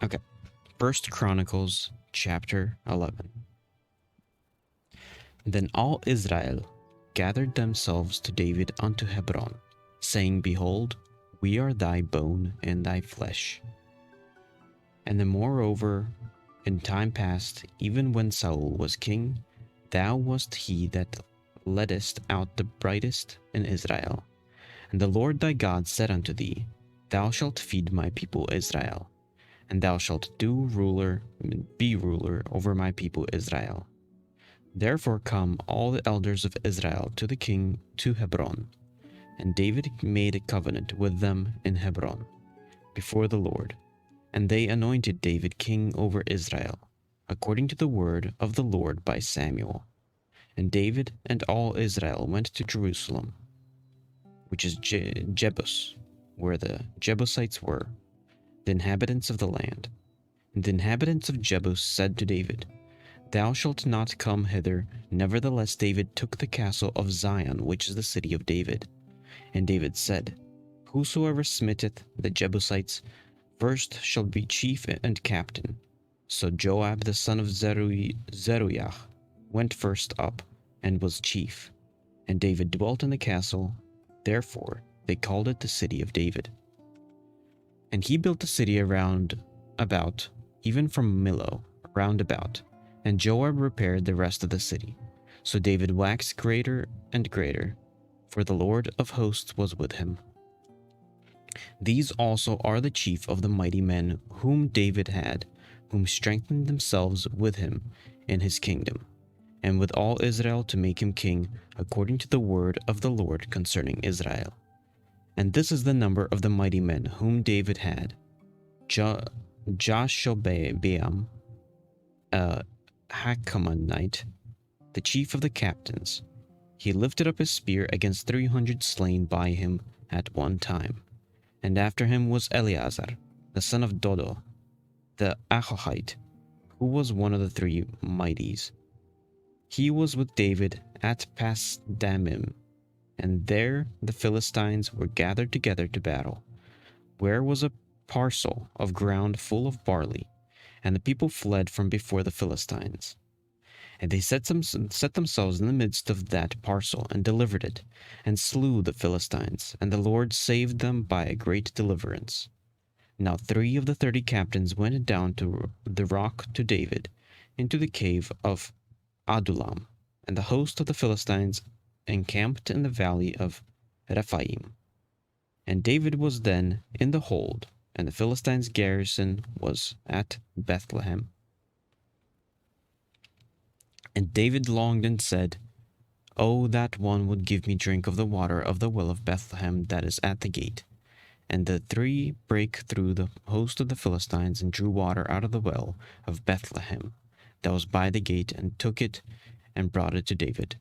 Okay. First Chronicles chapter 11. Then all Israel gathered themselves to David unto Hebron, saying, Behold, we are thy bone and thy flesh. And then moreover, in time past, even when Saul was king, thou wast he that leddest out the brightest in Israel. And the Lord thy God said unto thee, Thou shalt feed my people Israel, and thou shalt be ruler over my people Israel. Therefore come all the elders of Israel to the king to Hebron. And David made a covenant with them in Hebron before the Lord. And they anointed David king over Israel, according to the word of the Lord by Samuel. And David and all Israel went to Jerusalem, which is Jebus, where the Jebusites were, the inhabitants of the land. And the inhabitants of Jebus said to David, Thou shalt not come hither. Nevertheless David took the castle of Zion, which is the city of David. And David said, Whosoever smitteth the Jebusites first shall be chief and captain. So Joab the son of Zeruiah went first up, and was chief. And David dwelt in the castle, therefore they called it the city of David. And he built the city round about, even from Millo, round about, and Joab repaired the rest of the city. So David waxed greater and greater, for the Lord of hosts was with him. These also are the chief of the mighty men whom David had, whom strengthened themselves with him in his kingdom, and with all Israel to make him king, according to the word of the Lord concerning Israel. And this is the number of the mighty men whom David had: Jashobeam, a Hakamonite, the chief of the captains. He lifted up his spear against 300 slain by him at one time. And after him was Eleazar, the son of Dodo, the Ahohite, who was one of the three mighties. He was with David at Pasdamim, and there the Philistines were gathered together to battle, where was a parcel of ground full of barley, and the people fled from before the Philistines. And they set themselves in the midst of that parcel, and delivered it, and slew the Philistines, and the Lord saved them by a great deliverance. Now 3 of the 30 captains went down to the rock to David, into the cave of Adullam, and the host of the Philistines encamped in the valley of Rephaim. And David was then in the hold, and the Philistines' garrison was at Bethlehem. And David longed and said, Oh, that one would give me drink of the water of the well of Bethlehem that is at the gate. And the 3 brake through the host of the Philistines, and drew water out of the well of Bethlehem that was by the gate, and took it, and brought it to David.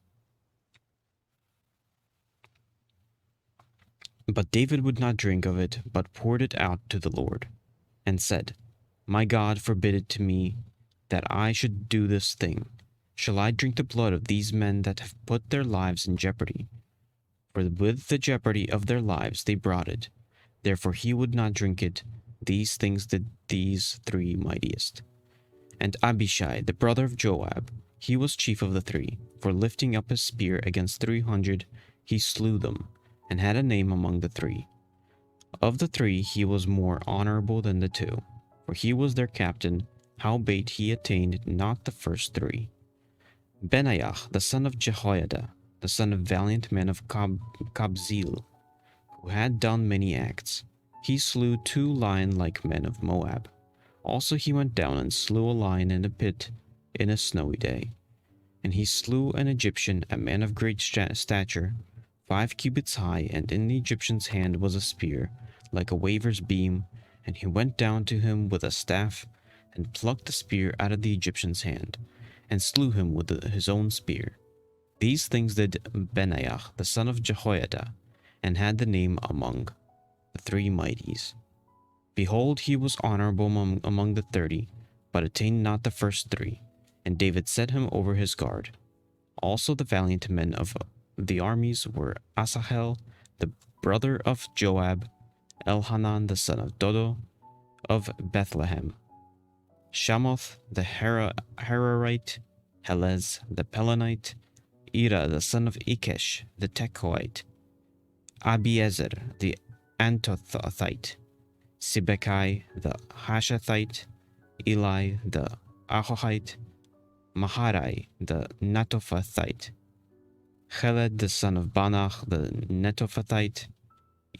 But David would not drink of it, but poured it out to the Lord, and said, My God forbid it to me, that I should do this thing. Shall I drink the blood of these men that have put their lives in jeopardy? For with the jeopardy of their lives they brought it. Therefore he would not drink it. These things did these 3 mightiest. And Abishai, the brother of Joab, he was chief of the 3, for lifting up his spear against 300, he slew them, and had a name among the 3. Of the 3 he was more honorable than the 2, for he was their captain, howbeit he attained not the first 3. Benaiah, the son of Jehoiada, the son of valiant men of Kabzeel, who had done many acts, he slew 2 lion-like men of Moab. Also he went down and slew a lion in a pit in a snowy day. And he slew an Egyptian, a man of great stature, 5 cubits high, and in the Egyptian's hand was a spear, like a waver's beam, and he went down to him with a staff, and plucked the spear out of the Egyptian's hand, and slew him with his own spear. These things did Benaiah, the son of Jehoiada, and had the name among the 3 mighties. Behold, he was honorable among the 30, but attained not the first 3, and David set him over his guard. Also the valiant men of the armies were Asahel, the brother of Joab, Elhanan the son of Dodo, of Bethlehem, Shamoth the Hararite, Helez the Pelonite, Ira the son of Ikesh the Tekoite, Abiezer the Antothite, Sibekai the Hashathite, Eli the Ahohite, Maharai the Netophathite, Cheled the son of Banach the Netophathite,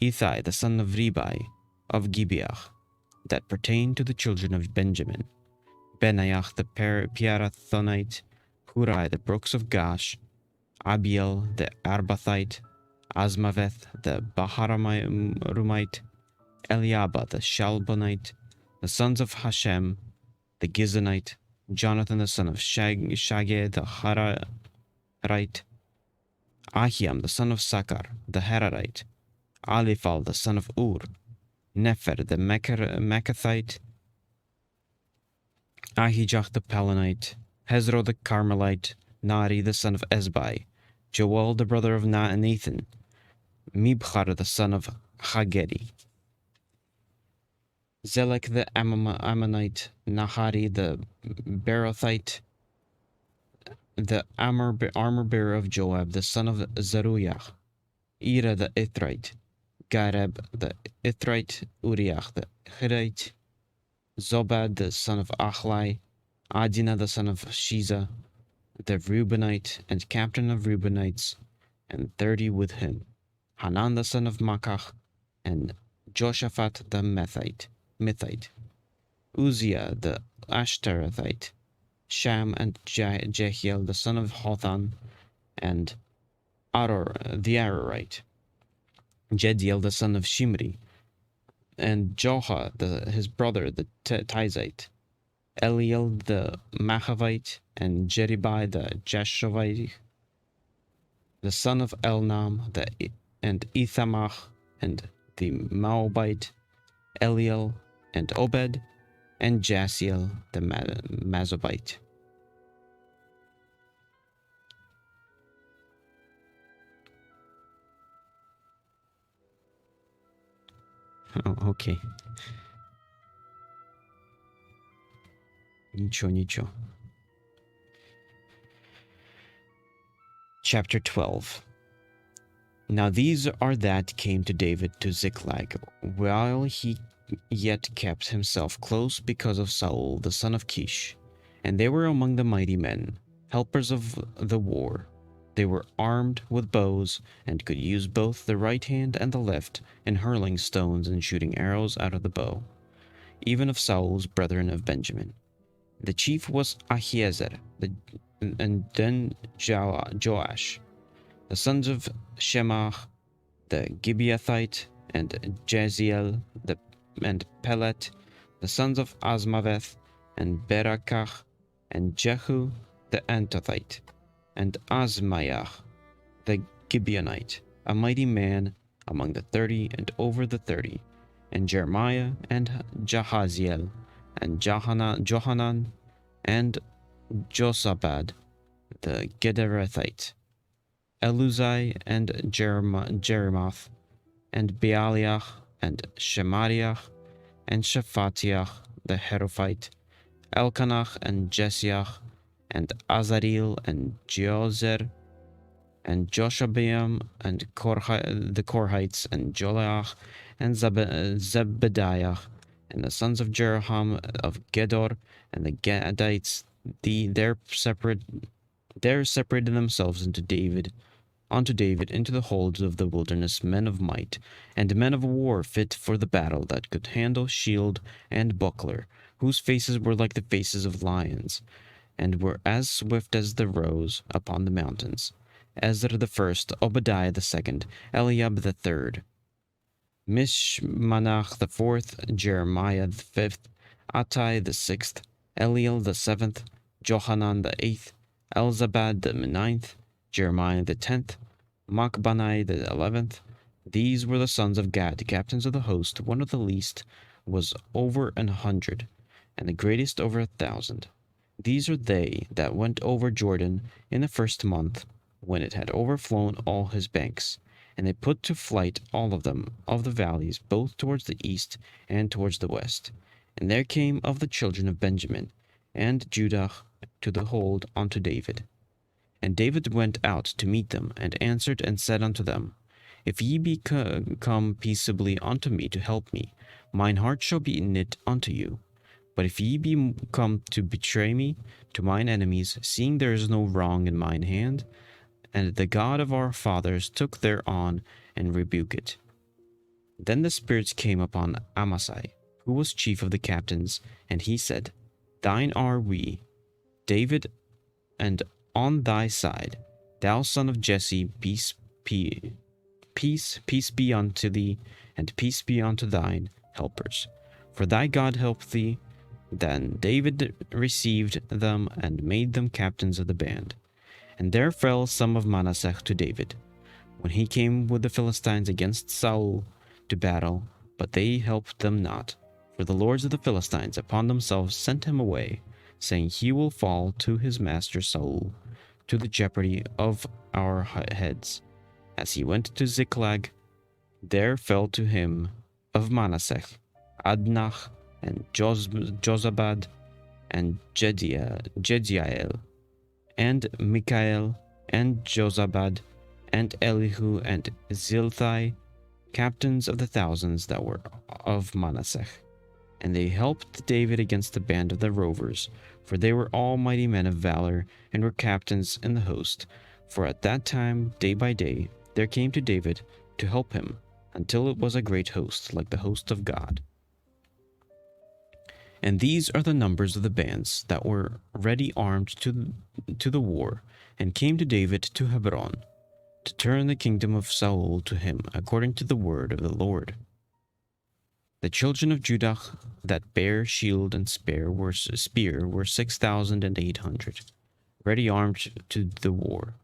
Ithai the son of Ribai of Gibeah, that pertain to the children of Benjamin, Benaiah the Piarathonite, Hurai the brooks of Gash, Abiel the Arbathite, Asmaveth the Baharamite, Eliaba the Shalbonite, the sons of Hashem the Gizonite, Jonathan the son of Shageh the Hararite, Ahiam the son of Sakar the Hararite, Aliphal the son of Ur, Nefer the Meccathite, Ahijah the Pelonite, Hezro the Carmelite, Nari the son of Ezbai, Joel the brother of Nathan, Mibchar the son of Hagedi, Zelek the Ammonite, Nahari the Berothite, the armor bearer of Joab the son of Zeruiah, Ira the Ithrite, Gareb the Ithrite, Uriah the Hittite, Zobad the son of Achlai, Adina the son of Shiza, the Reubenite and captain of Reubenites, and 30 with him, Hanan the son of Makach, and Joshaphat the Mithite, Uzziah the Ashtarothite, Sham and Jehiel the son of Hothan, and Aror the Arorite, Jediel the son of Shimri, and Joha his brother the Tizite, Eliel the Machavite, and Jeribai the Jashovite, the son of Elnam, and Ithamach, and the Moabite, Eliel, and Obed, and Jasiel the Mazobite. Oh, okay. Nicho. Chapter 12. Now these are that came to David to Ziklag, while he yet kept himself close because of Saul the son of Kish. And they were among the mighty men, helpers of the war. They were armed with bows, and could use both the right hand and the left in hurling stones and shooting arrows out of the bow, even of Saul's brethren of Benjamin. The chief was Ahiezer, and then Joash, the sons of Shemach, the Gibeathite, and Jeziel, and Pelet, the sons of Asmaveth, and Berakach, and Jehu, the Antothite, and Asmaiah, the Gibeonite, a mighty man among the 30 and over the 30, and Jeremiah, and Jahaziel, and Johanan, and Josabad, the Gederathite, Eluzai, and Jeremoth, and Bealiah, and Shemariah, and Shephatiah, the Herophite, Elkanah, and Jesiah, and Azareel, and Jeozer, and Joshabeam, and the Korhites, and Joleach, and Zebediah, and the sons of Jeroham of Gedor, and the Gadites, there separated themselves unto David into the holds of the wilderness men of might, and men of war fit for the battle, that could handle shield and buckler, whose faces were like the faces of lions, and were as swift as the roes upon the mountains. Ezra the first, Obadiah the second, Eliab the third, Mishmanach the fourth, Jeremiah the fifth, Attai the sixth, Eliel the seventh, Johanan the eighth, Elzabad the ninth, Jeremiah the 10th, Machbanai the 11th. These were the sons of Gad, captains of the host. One of the least was over 100, and the greatest over 1,000. These are they that went over Jordan in the first month, when it had overflown all his banks. And they put to flight all of them of the valleys, both towards the east and towards the west. And there came of the children of Benjamin and Judah to the hold unto David. And David went out to meet them, and answered and said unto them, If ye be come peaceably unto me to help me, mine heart shall be knit unto you. But if ye be come to betray me to mine enemies, seeing there is no wrong in mine hand, and the God of our fathers took thereon and rebuke it. Then the spirits came upon Amasai, who was chief of the captains, and he said, Thine are we, David, and on thy side, thou son of Jesse, peace be unto thee, and peace be unto thine helpers. For thy God helped thee. Then David received them and made them captains of the band. And there fell some of Manasseh to David, when he came with the Philistines against Saul to battle, but they helped them not. For the lords of the Philistines upon themselves sent him away, saying, He will fall to his master Saul, to the jeopardy of our heads. As he went to Ziklag, there fell to him of Manasseh Adnah, and Jozabad, and Jediael, and Mikael, and Jozabad, and Elihu, and Zilthai, captains of the thousands that were of Manasseh. And they helped David against the band of the rovers, for they were all mighty men of valor, and were captains in the host. For at that time, day by day, there came to David to help him, until it was a great host, like the host of God. And these are the numbers of the bands that were ready armed to the war, and came to David to Hebron, to turn the kingdom of Saul to him, according to the word of the Lord. The children of Judah that bare shield and spear were 6,800, ready armed to the war.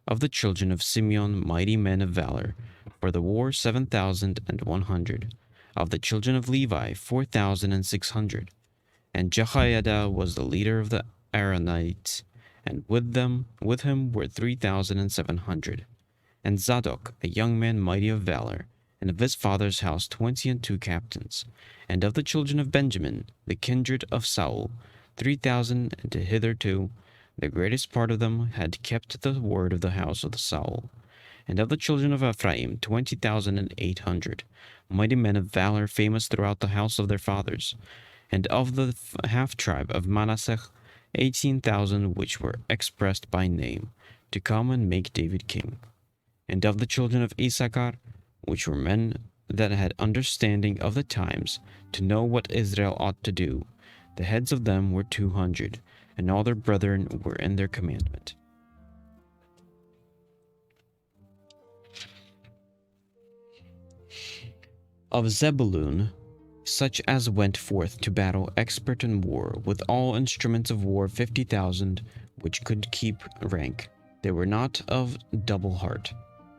Of the children of Simeon, mighty men of valor, for the war 7,100. Of the children of Levi, 4,600. And Jehoiada was the leader of the Aaronites, and with him were 3,700. And Zadok, a young man mighty of valor, and of his father's house 22 captains. And of the children of Benjamin, the kindred of Saul, 3,000, and hitherto the greatest part of them had kept the word of the house of Saul. And of the children of Ephraim 20,800, mighty men of valor, famous throughout the house of their fathers. And of the half-tribe of Manasseh 18,000, which were expressed by name, to come and make David king. And of the children of Issachar, which were men that had understanding of the times, to know what Israel ought to do, the heads of them were 200, and all their brethren were in their commandment. Of Zebulun, such as went forth to battle expert in war, with all instruments of war 50,000, which could keep rank. They were not of double heart.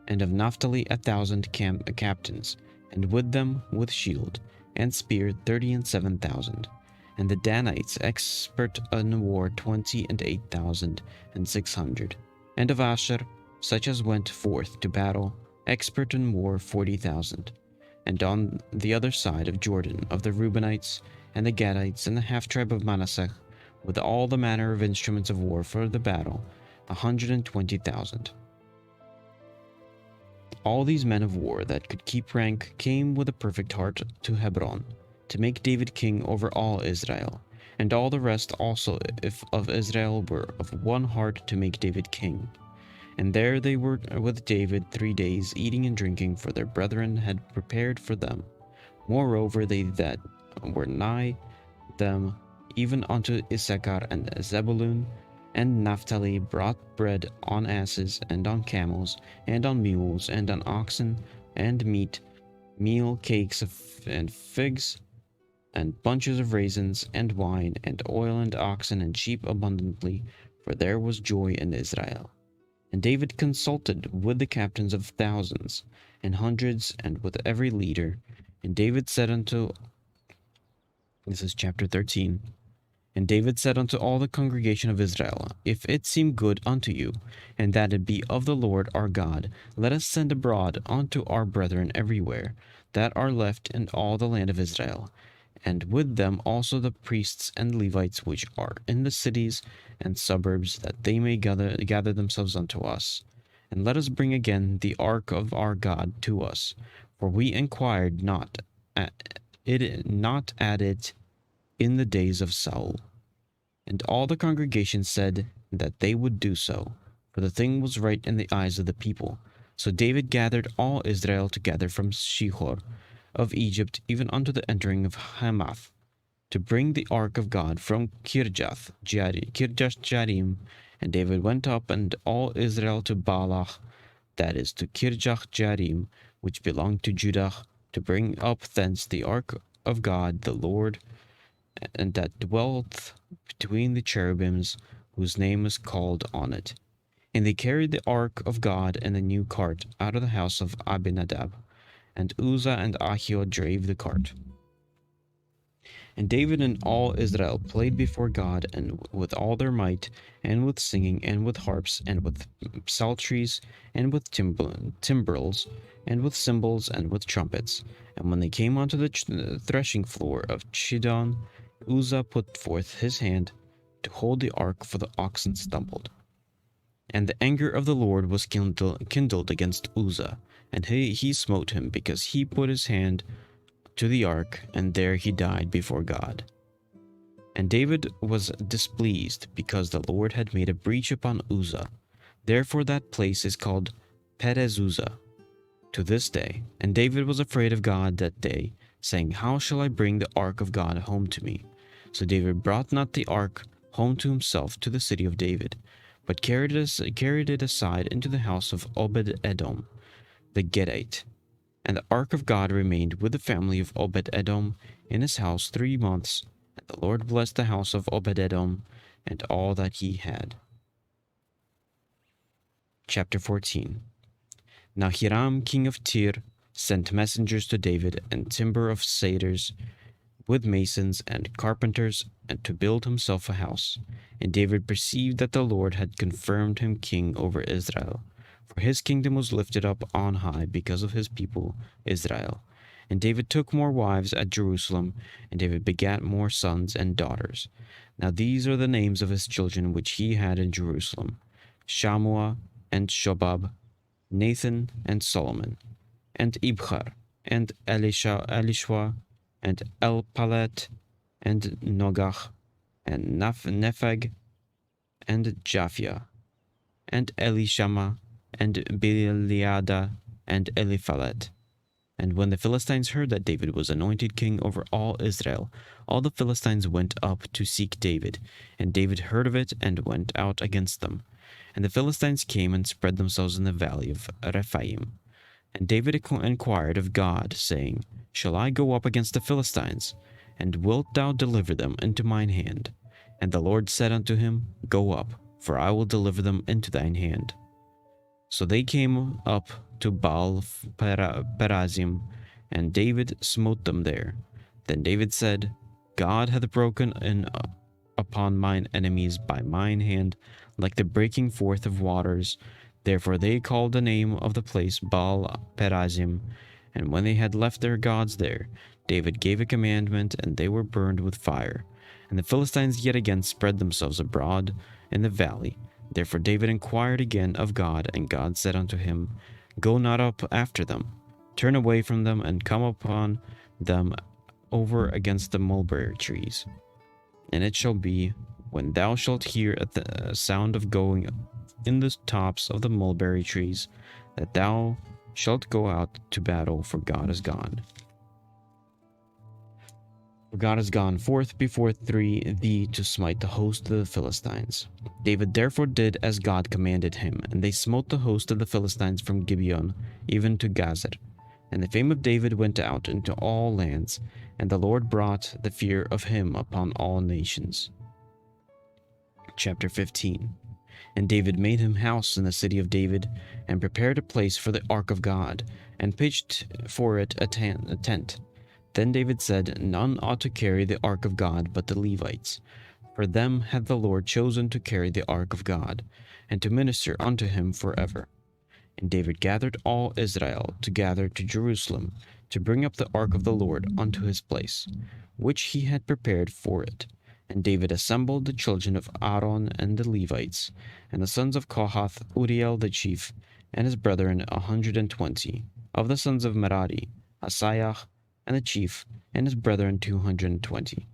And of Naphtali 1,000 captains, and with them with shield and spear 37,000. And the Danites expert in war 28,600. And of Asher, such as went forth to battle, expert in war 40,000. And on the other side of Jordan, of the Reubenites, and the Gadites, and the half-tribe of Manasseh, with all the manner of instruments of war for the battle, 120,000. All these men of war that could keep rank came with a perfect heart to Hebron, to make David king over all Israel. And all the rest also of Israel were of one heart to make David king. And there they were with David 3 days, eating and drinking, for their brethren had prepared for them. Moreover, they that were nigh them, even unto Issachar and Zebulun and Naphtali, brought bread on asses, and on camels, and on mules, and on oxen, and meat, meal, cakes and figs, and bunches of raisins, and wine, and oil, and oxen, and sheep abundantly, for there was joy in Israel. And David consulted with the captains of thousands and hundreds, and with every leader. And David said unto, this is chapter 13, and David said unto all the congregation of Israel, If it seem good unto you, and that it be of the Lord our God, let us send abroad unto our brethren everywhere, that are left in all the land of Israel, and with them also the priests and Levites which are in the cities and suburbs, that they may gather themselves unto us. And let us bring again the ark of our God to us, for we inquired not at it in the days of Saul. And all the congregation said that they would do so, for the thing was right in the eyes of the people. So David gathered all Israel together from Shihor of Egypt even unto the entering of Hamath, to bring the ark of God from Kirjath Jearim. And David went up and all Israel to Baalach, that is to Kirjath Jearim, which belonged to Judah, to bring up thence the ark of God the Lord, and that dwelt between the cherubims, whose name is called on it. And they carried the ark of God in a new cart out of the house of Abinadab, and Uzzah and Ahio drave the cart. And David and all Israel played before God, and with all their might, and with singing, and with harps, and with psalteries, and with timbrels, and with cymbals, and with trumpets. And when they came unto the threshing floor of Chidon, Uzzah put forth his hand to hold the ark, for the oxen stumbled. And the anger of the Lord was kindled against Uzzah, and he smote him, because he put his hand to the ark, and there he died before God. And David was displeased, because the Lord had made a breach upon Uzzah. Therefore that place is called Perez Uzzah to this day. And David was afraid of God that day, saying, How shall I bring the ark of God home to me? So David brought not the ark home to himself to the city of David, but carried it aside into the house of Obed-Edom the Gittite. And the ark of God remained with the family of Obed-Edom in his house 3 months. And the Lord blessed the house of Obed-Edom and all that he had. Chapter 14. Now Hiram king of Tyre sent messengers to David, and timber of cedars, with masons and carpenters, and to build himself a house. And David perceived that the Lord had confirmed him king over Israel, for his kingdom was lifted up on high because of his people Israel. And David took more wives at Jerusalem, and David begat more sons and daughters. Now these are the names of his children which he had in Jerusalem: Shammua, and Shobab, Nathan, and Solomon, and Ibchar, and Elishua, and Elpalet, and Nogach, and Nepheg, and Japhia, and Elishama, and Biliada, and Eliphalet. And when the Philistines heard that David was anointed king over all Israel, all the Philistines went up to seek David. And David heard of it, and went out against them. And the Philistines came and spread themselves in the valley of Rephaim. And David inquired of God, saying, Shall I go up against the Philistines? And wilt thou deliver them into mine hand? And the Lord said unto him, Go up, for I will deliver them into thine hand. So they came up to Baal-perazim, and David smote them there. Then David said, God hath broken in upon mine enemies by mine hand, like the breaking forth of waters. Therefore they called the name of the place Baal-perazim. And when they had left their gods there, David gave a commandment, and they were burned with fire. And the Philistines yet again spread themselves abroad in the valley. Therefore David inquired again of God, and God said unto him, Go not up after them, turn away from them, and come upon them over against the mulberry trees. And it shall be, when thou shalt hear the sound of going in the tops of the mulberry trees, that thou shalt go out to battle, for God is gone. For God is gone forth before thee to smite the host of the Philistines. David therefore did as God commanded him, and they smote the host of the Philistines from Gibeon even to Gazer. And the fame of David went out into all lands, and the Lord brought the fear of him upon all nations. Chapter 15. And David made him house in the city of David, and prepared a place for the ark of God, and pitched for it a tent. Then David said, None ought to carry the ark of God but the Levites, for them hath the Lord chosen to carry the ark of God, and to minister unto him forever. And David gathered all Israel together to Jerusalem, to bring up the ark of the Lord unto his place, which he had prepared for it. And David assembled the children of Aaron and the Levites, and the sons of Kohath, Uriel the chief, and his brethren 120. Of the sons of Merari, Asaiah, and the chief, and his brethren 220.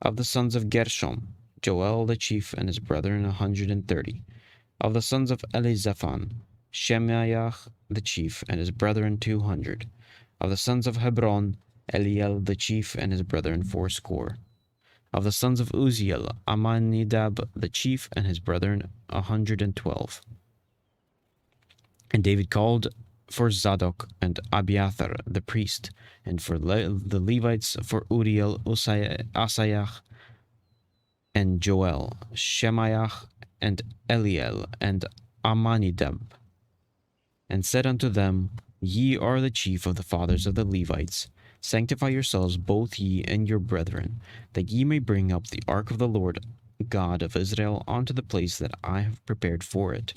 Of the sons of Gershom, Joel the chief, and his brethren 130. Of the sons of Elizaphan, Shemaiah the chief, and his brethren 200. Of the sons of Hebron, Eliel the chief, and his brethren 80. Of the sons of Uzziel, Amminadab the chief, and his brethren 112. And David called for Zadok and Abiathar the priest, and for the Levites, for Uriel, Asaiah, and Joel, Shemaiah, and Eliel, and Amminadab, and said unto them, Ye are the chief of the fathers of the Levites. Sanctify yourselves, both ye and your brethren, that ye may bring up the ark of the Lord God of Israel unto the place that I have prepared for it.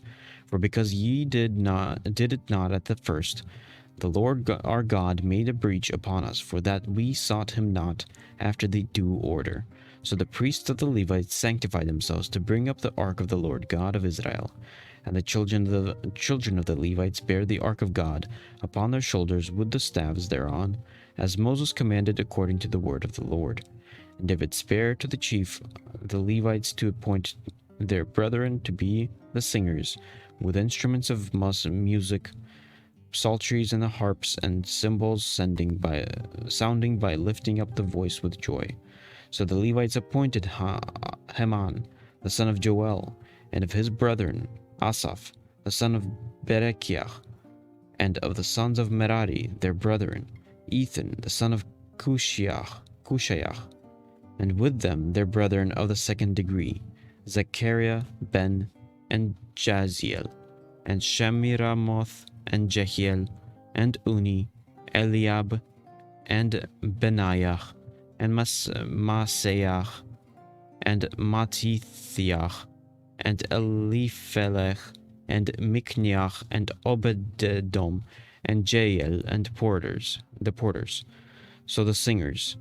For because ye did it not at the first, the Lord our God made a breach upon us, for that we sought him not after the due order. So the priests of the Levites sanctified themselves to bring up the ark of the Lord God of Israel. And the children of the Levites bare the ark of God upon their shoulders with the staves thereon, as Moses commanded according to the word of the Lord. And David spare to the chief the Levites to appoint their brethren to be the singers, with instruments of music, psalteries and the harps and cymbals, sounding by lifting up the voice with joy. So the Levites appointed Heman, the son of Joel, and of his brethren, Asaph, the son of Berechiah, and of the sons of Merari, their brethren, Ethan, the son of Cushaiah, and with them their brethren of the second degree, Zechariah, Ben, and Jaziel, and Shemiramoth, and Jehiel, and Uni, Eliab, and Benaiah, and Maaseiah, and Mattithiah, and Eliphelech, and Mikniah, and Obed-edom, and Jael, and the porters. So the singers,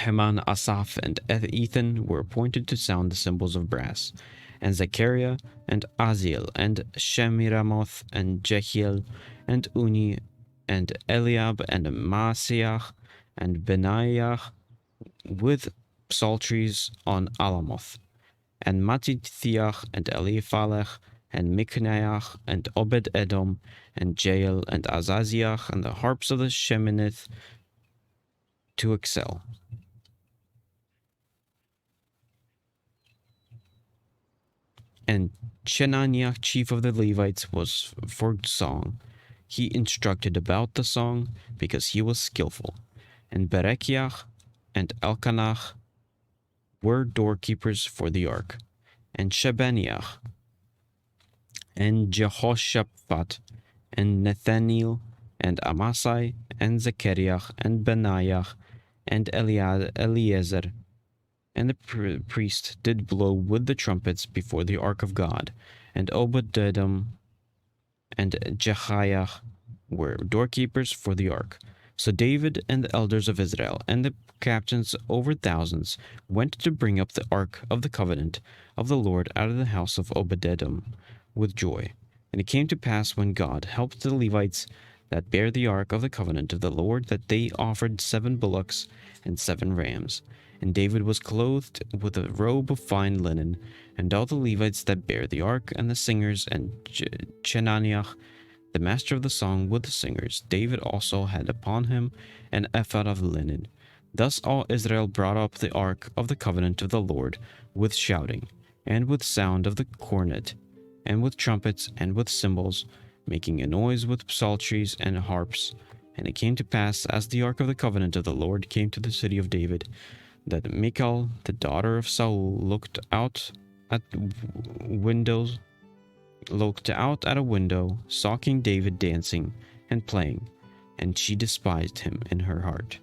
Heman, Asaph, and Ethan, were appointed to sound the cymbals of brass, and Zechariah, and Aziel, and Shemiramoth, and Jehiel, and Uni, and Eliab, and Maaseiah, and Benaiah, with psalteries on Alamoth, and Mattithiah, and Eliphalech, and Mikniah, and Obed-edom, and Jael, and Azaziah, and the harps of the Sheminith to excel. And Chenaniah, chief of the Levites, was for song. He instructed about the song, because he was skillful. And Berechiah and Elkanah were doorkeepers for the ark. And Shebaniah, and Jehoshaphat, and Nathaniel, and Amasai, and Zechariah, and Benaiah, and Eliezer, and the priest did blow with the trumpets before the ark of God, and Obed-edom and Jehiah were doorkeepers for the ark. So David and the elders of Israel and the captains over thousands went to bring up the ark of the covenant of the Lord out of the house of Obed-edom with joy. And it came to pass, when God helped the Levites that bare the ark of the covenant of the Lord, that they offered 7 bullocks and 7 rams. And David was clothed with a robe of fine linen, and all the Levites that bare the ark, and the singers, and Chenaniah, the master of the song, with the singers. David also had upon him an ephod of linen. Thus all Israel brought up the ark of the covenant of the Lord with shouting, and with sound of the cornet, and with trumpets, and with cymbals, making a noise with psalteries and harps. And it came to pass, as the ark of the covenant of the Lord came to the city of David, that Michal, the daughter of Saul, looked out at a window, saw King David dancing and playing, and she despised him in her heart.